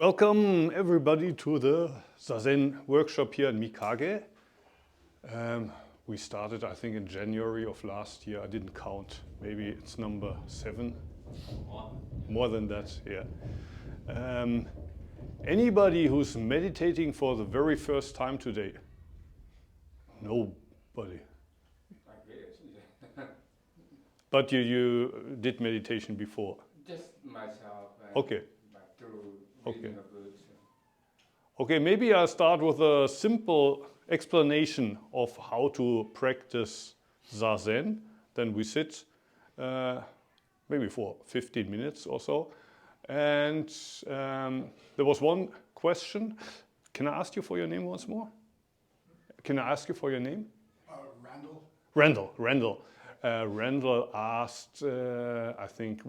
Welcome everybody to the Zazen workshop here in Mikage. We started, I think, in January of last year. I didn't count. Maybe it's number 7. More than that, yeah. Anybody who's meditating for the very first time today? Nobody. But you did meditation before? Just myself. Okay. Through Okay. reading a book. Okay, maybe I'll start with a simple explanation of how to practice Zazen. Then we sit maybe for 15 minutes or so. And there was one question. Can I ask you for your name once more? Can I ask you for your name? Randall. Randall. Randall asked, I think,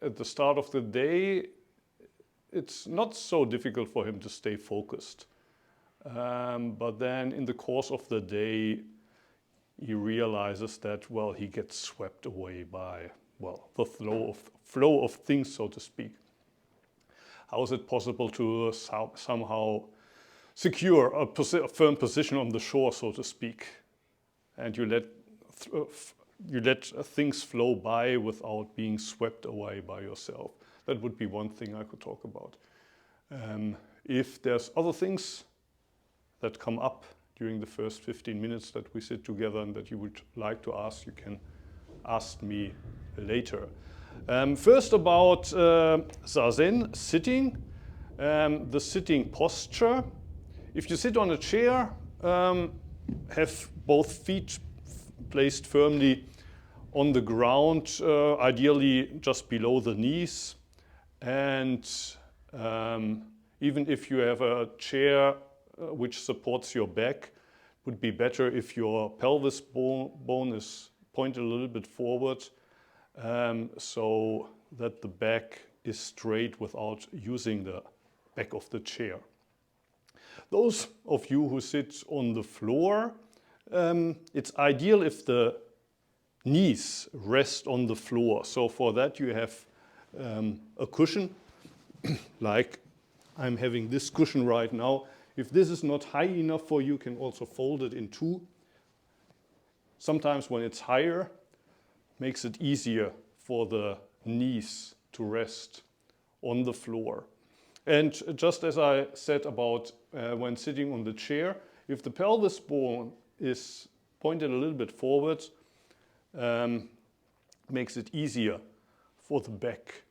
at the start of the day, it's not so difficult for him to stay focused. But then in the course of the day, he realizes that, he gets swept away by, the flow of things, so to speak. How is it possible to somehow secure a firm position on the shore, so to speak, and you let things flow by without being swept away by yourself? That would be one thing I could talk about. If there's other things that come up during the first 15 minutes that we sit together and that you would like to ask, you can ask me later. First about Zazen, sitting, the sitting posture. If you sit on a chair, have both feet placed firmly on the ground, ideally just below the knees. And even if you have a chair which supports your back, it would be better if your pelvis bone is pointed a little bit forward, so that the back is straight without using the back of the chair. Those of you who sit on the floor, it's ideal if the knees rest on the floor. So for that you have a cushion, like I'm having this cushion right now. If this is not high enough for you, you can also fold it in two. Sometimes when it's higher, makes it easier for the knees to rest on the floor. And just as I said about when sitting on the chair, if the pelvis bone is pointed a little bit forward, makes it easier for the back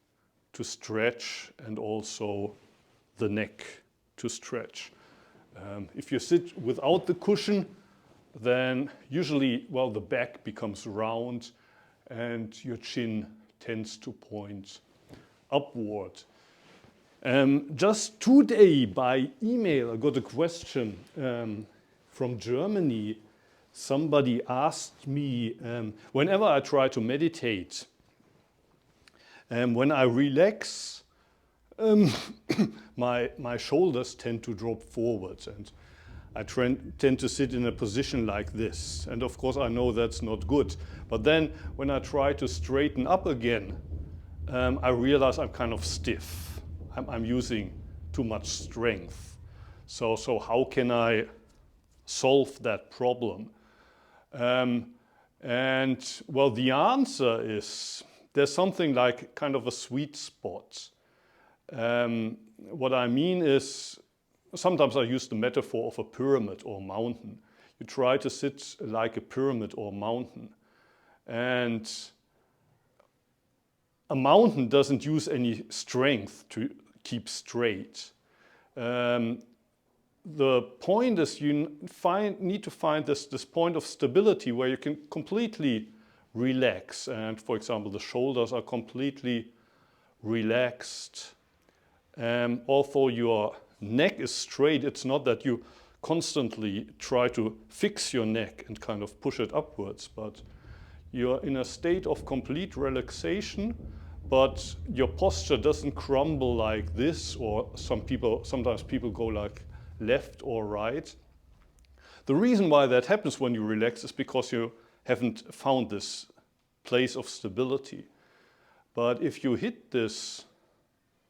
to stretch and also the neck to stretch. If you sit without the cushion, then usually, the back becomes round and your chin tends to point upward. Just today by email, I got a question from Germany. Somebody asked me, whenever I try to meditate, when I relax, my shoulders tend to drop forward, and I tend to sit in a position like this. And of course I know that's not good. But then when I try to straighten up again, I realize I'm kind of stiff. I'm using too much strength. So how can I solve that problem? The answer is there's something like kind of a sweet spot. What I mean is, sometimes I use the metaphor of a pyramid or mountain. You try to sit like a pyramid or mountain. And a mountain doesn't use any strength to keep straight. The point is you need to find this point of stability where you can completely relax. And for example, the shoulders are completely relaxed. Although your neck is straight, it's not that you constantly try to fix your neck and kind of push it upwards, but you're in a state of complete relaxation, but your posture doesn't crumble like this, or sometimes people go like left or right. The reason why that happens when you relax is because you haven't found this place of stability. But if you hit this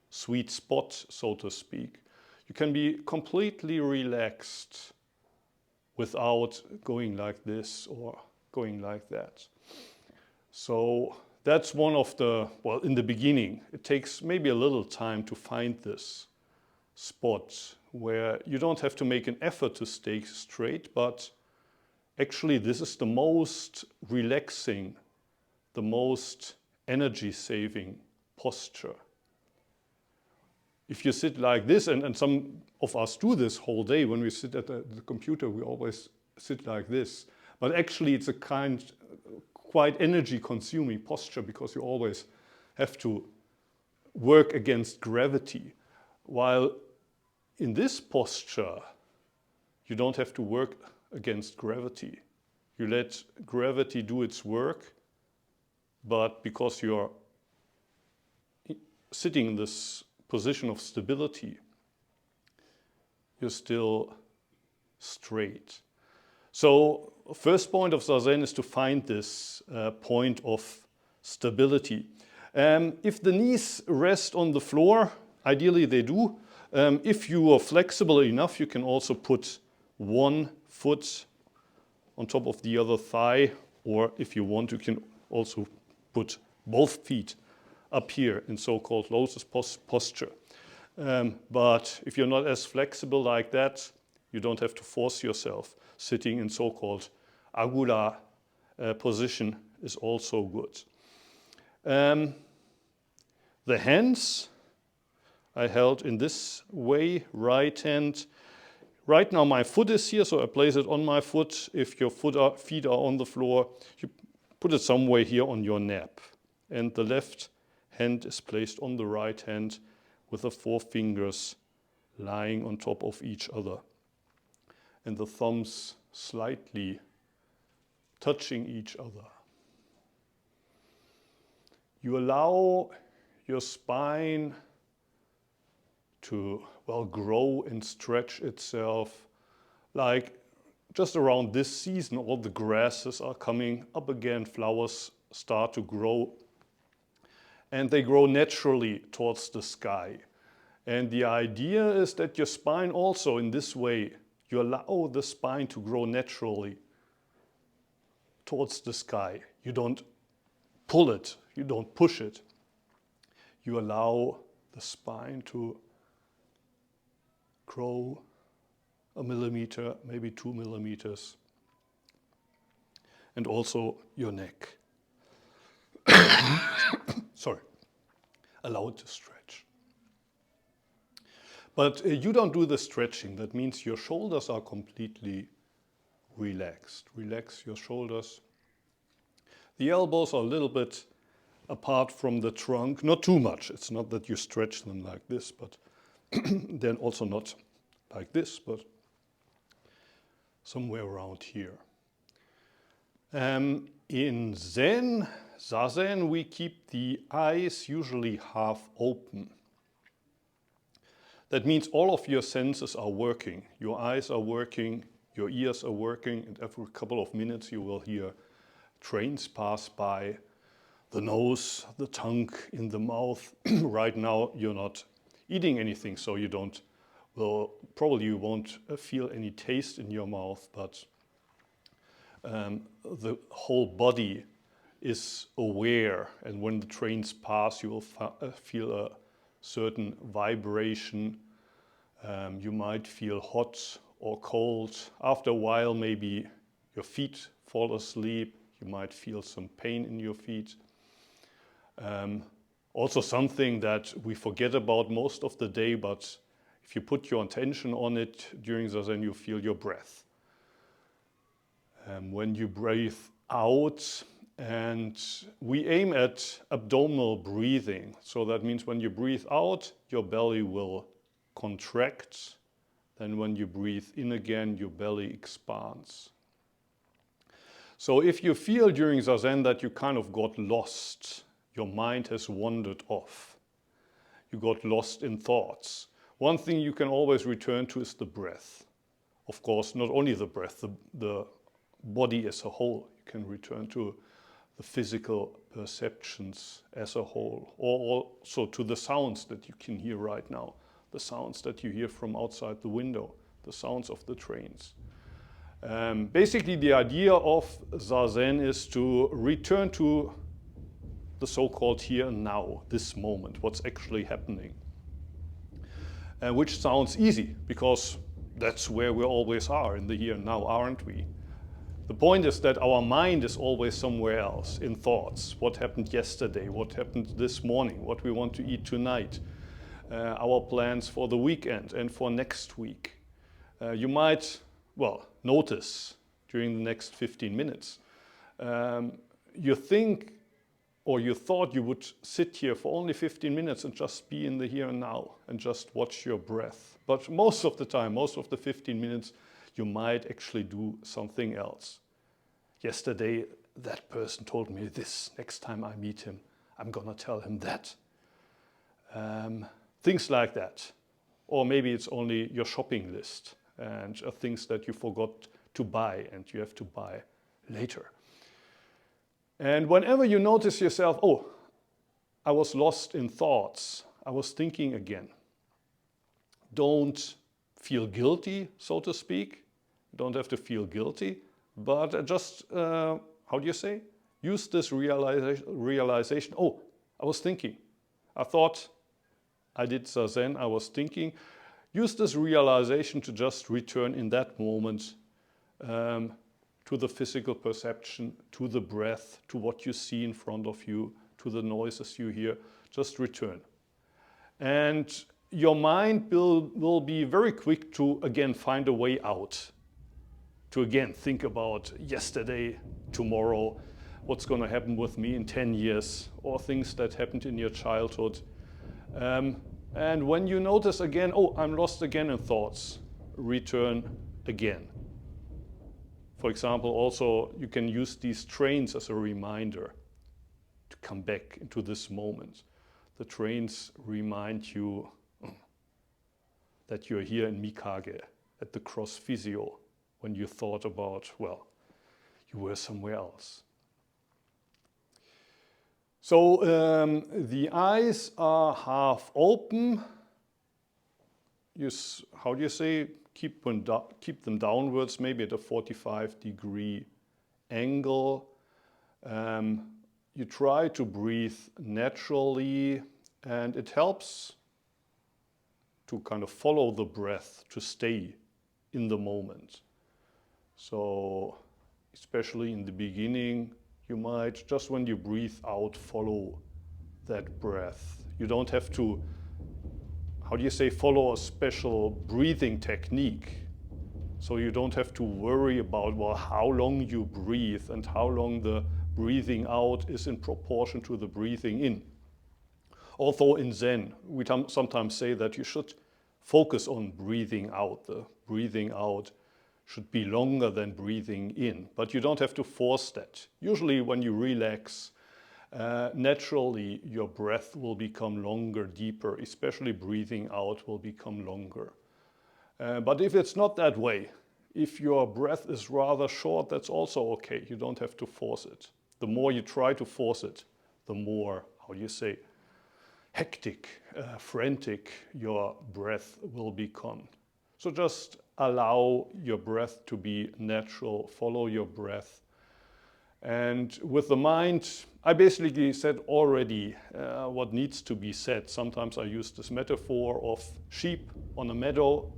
sweet spot, so to speak. You can be completely relaxed without going like this or going like that. So that's one of the, well, in the beginning, it takes maybe a little time to find this spot where you don't have to make an effort to stay straight, but actually this is the most relaxing, the most energy-saving posture. If you sit like this, and some of us do this whole day, when we sit at the computer, we always sit like this. But actually it's a quite energy-consuming posture because you always have to work against gravity. While in this posture, you don't have to work against gravity. You let gravity do its work, but because you're sitting in this position of stability, you're still straight. So first point of Zazen is to find this point of stability. If the knees rest on the floor, ideally they do. If you are flexible enough, you can also put one foot on top of the other thigh, or if you want, you can also put both feet up here in so-called lotus posture. But if you're not as flexible like that, you don't have to force yourself. Sitting in so-called agula position is also good. The hands I held in this way, right hand. Right now my foot is here, so I place it on my foot. If your feet are on the floor, you put it somewhere here on your nap. And the left hand is placed on the right hand with the 4 fingers lying on top of each other. And the thumbs slightly touching each other. You allow your spine to, well, grow and stretch itself. Like just around this season, all the grasses are coming up again, flowers start to grow, and they grow naturally towards the sky. And the idea is that your spine also, in this way, you allow the spine to grow naturally towards the sky. You don't pull it, you don't push it. You allow the spine to grow a millimeter, maybe 2 millimeters. And also your neck. Sorry. Allow it to stretch. But you don't do the stretching. That means your shoulders are completely relaxed. Relax your shoulders. The elbows are a little bit apart from the trunk. Not too much. It's not that you stretch them like this, but then also not like this, but somewhere around here. In Zen, Zazen, we keep the eyes usually half open. That means all of your senses are working. Your eyes are working, your ears are working, and every couple of minutes you will hear trains pass by, the nose, the tongue in the mouth. Right now you're not eating anything, so you don't, well, probably you won't feel any taste in your mouth, but the whole body is aware, and when the trains pass you will feel a certain vibration. You might feel hot or cold. After a while maybe your feet fall asleep, you might feel some pain in your feet. Also something that we forget about most of the day, but if you put your attention on it during Zazen, you feel your breath. When you breathe out, and we aim at abdominal breathing. So that means when you breathe out, your belly will contract. Then when you breathe in again, your belly expands. So if you feel during Zazen that you kind of got lost, your mind has wandered off, you got lost in thoughts, one thing you can always return to is the breath. Of course, not only the breath, the body as a whole. You can return to the physical perceptions as a whole, or also to the sounds that you can hear right now, the sounds that you hear from outside the window, the sounds of the trains. Basically, the idea of Zazen is to return to the so-called here and now, this moment, what's actually happening. Which sounds easy, because that's where we always are, in the here and now, aren't we? The point is that our mind is always somewhere else, in thoughts. What happened yesterday, what happened this morning, what we want to eat tonight, our plans for the weekend and for next week. You might, notice during the next 15 minutes, you think or you thought you would sit here for only 15 minutes and just be in the here and now and just watch your breath. But most of the time, most of the 15 minutes, you might actually do something else. Yesterday, that person told me this. Next time I meet him, I'm gonna tell him that. Things like that. Or maybe it's only your shopping list and things that you forgot to buy and you have to buy later. And whenever you notice yourself, oh, I was lost in thoughts, I was thinking again, don't feel guilty, so to speak. You don't have to feel guilty, but just, how do you say? Use this realization. Oh, I was thinking. I thought I did Zazen, I was thinking. Use this realization to just return in that moment to the physical perception, to the breath, to what you see in front of you, to the noises you hear. Just return. And your mind will be very quick to again find a way out. To again think about yesterday, tomorrow, what's going to happen with me in 10 years, or things that happened in your childhood. And when you notice again, oh, I'm lost again in thoughts, return again. For example, also you can use these trains as a reminder to come back into this moment. The trains remind you that you're here in Mikage at the Crossphysio when you thought about, you were somewhere else. So the eyes are half open. How do you say? Keep them downwards, maybe at a 45-degree angle. You try to breathe naturally, and it helps to kind of follow the breath, to stay in the moment. So especially in the beginning, you might, just when you breathe out, follow that breath. You don't have to, how do you say, follow a special breathing technique. So you don't have to worry about, how long you breathe and how long the breathing out is in proportion to the breathing in. Although in Zen, we sometimes say that you should focus on breathing out. The breathing out should be longer than breathing in, but you don't have to force that. Usually when you relax, naturally your breath will become longer, deeper, especially breathing out will become longer. But if it's not that way, if your breath is rather short, that's also okay. You don't have to force it. The more you try to force it, the more, how do you say, hectic, frantic your breath will become. So just allow your breath to be natural, follow your breath. And with the mind, I basically said already what needs to be said. Sometimes I use this metaphor of sheep on a meadow.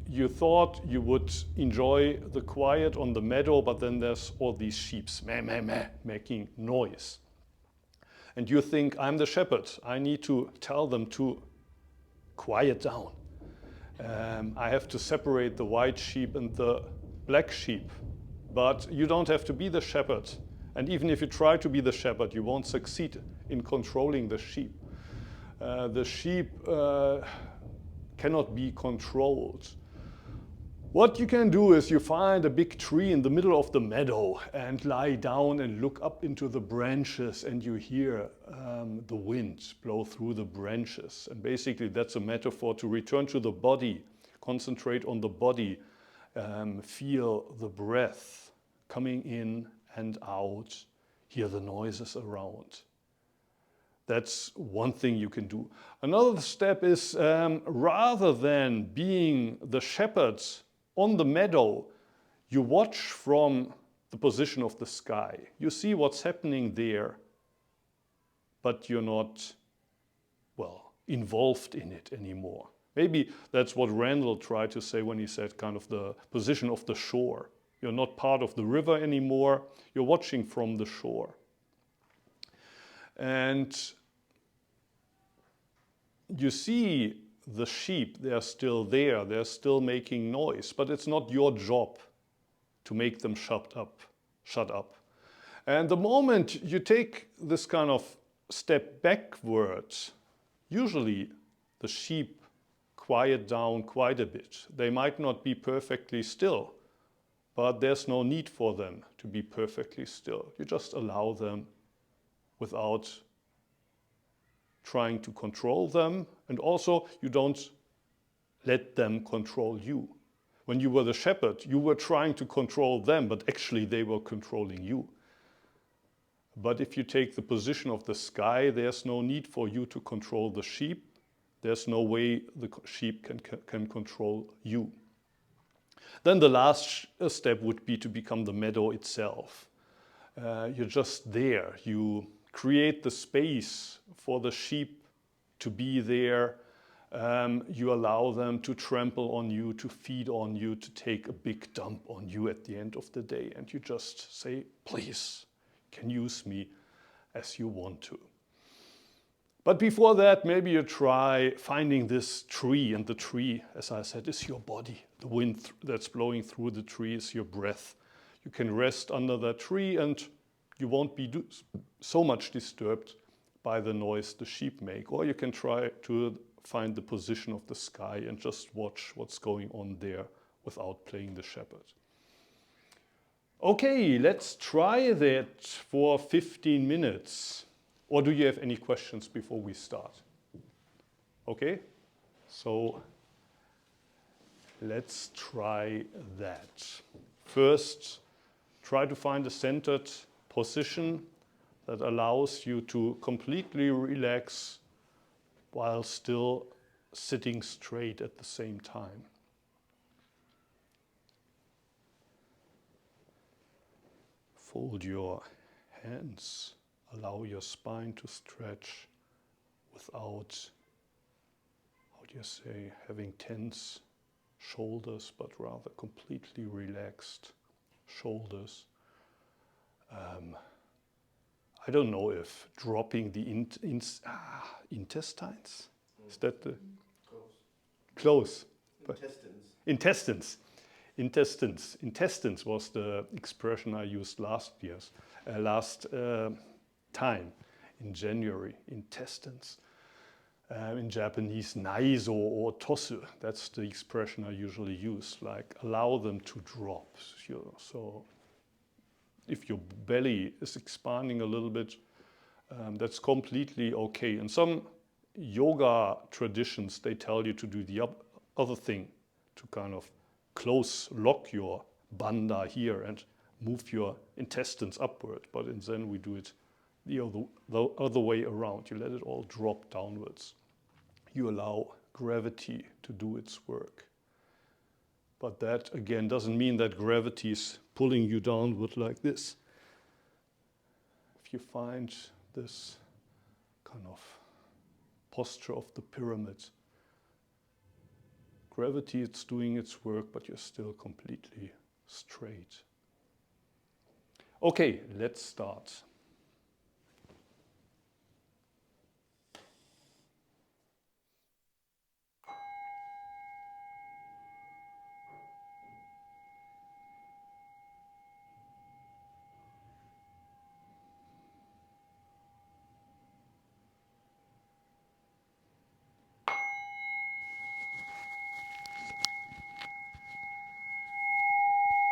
You thought you would enjoy the quiet on the meadow, but then there's all these sheep, meh, meh, meh, making noise. And you think, I'm the shepherd. I need to tell them to quiet down. I have to separate the white sheep and the black sheep. But you don't have to be the shepherd. And even if you try to be the shepherd, you won't succeed in controlling the sheep. The sheep cannot be controlled. What you can do is you find a big tree in the middle of the meadow and lie down and look up into the branches, and you hear the wind blow through the branches. And basically that's a metaphor to return to the body, concentrate on the body, feel the breath coming in and out, hear the noises around. That's one thing you can do. Another step is rather than being the shepherd on the meadow, you watch from the position of the sky. You see what's happening there, but you're not, well, involved in it anymore. Maybe that's what Randall tried to say when he said kind of the position of the shore. You're not part of the river anymore. You're watching from the shore. And you see the sheep, they're still there. They're still making noise, but it's not your job to make them shut up. And the moment you take this kind of step backwards, usually the sheep quiet down quite a bit. They might not be perfectly still, but there's no need for them to be perfectly still. You just allow them without trying to control them, and also you don't let them control you. When you were the shepherd, you were trying to control them, but actually they were controlling you. But if you take the position of the sky, there's no need for you to control the sheep. There's no way the sheep can control you. Then the last step would be to become the meadow itself. You're just there. You create the space for the sheep to be there. You allow them to trample on you, to feed on you, to take a big dump on you at the end of the day. And you just say, please, you can use me as you want to. But before that, maybe you try finding this tree. And the tree, as I said, is your body. The wind that's blowing through the tree is your breath. You can rest under that tree and you won't be so much disturbed by the noise the sheep make. Or you can try to find the position of the sky and just watch what's going on there without playing the shepherd. Okay, let's try that for 15 minutes. Or do you have any questions before we start? Okay, so let's try that. First, try to find a centered position that allows you to completely relax while still sitting straight at the same time. Fold your hands. Allow your spine to stretch without, how do you say, having tense shoulders, but rather completely relaxed shoulders. I don't know if dropping the intestines, is that the? Close. Intestines was the expression I used last time in January. Intestines. In Japanese, naizo or tosu. That's the expression I usually use. Like allow them to drop. So if your belly is expanding a little bit, that's completely okay. In some yoga traditions, they tell you to do the other thing, to kind of lock your bandha here and move your intestines upward. But in Zen, we do it the other way around. You let it all drop downwards. You allow gravity to do its work. But that, again, doesn't mean that gravity is pulling you downward like this. If you find this kind of posture of the pyramid, gravity is doing its work, but you're still completely straight. Okay, let's start.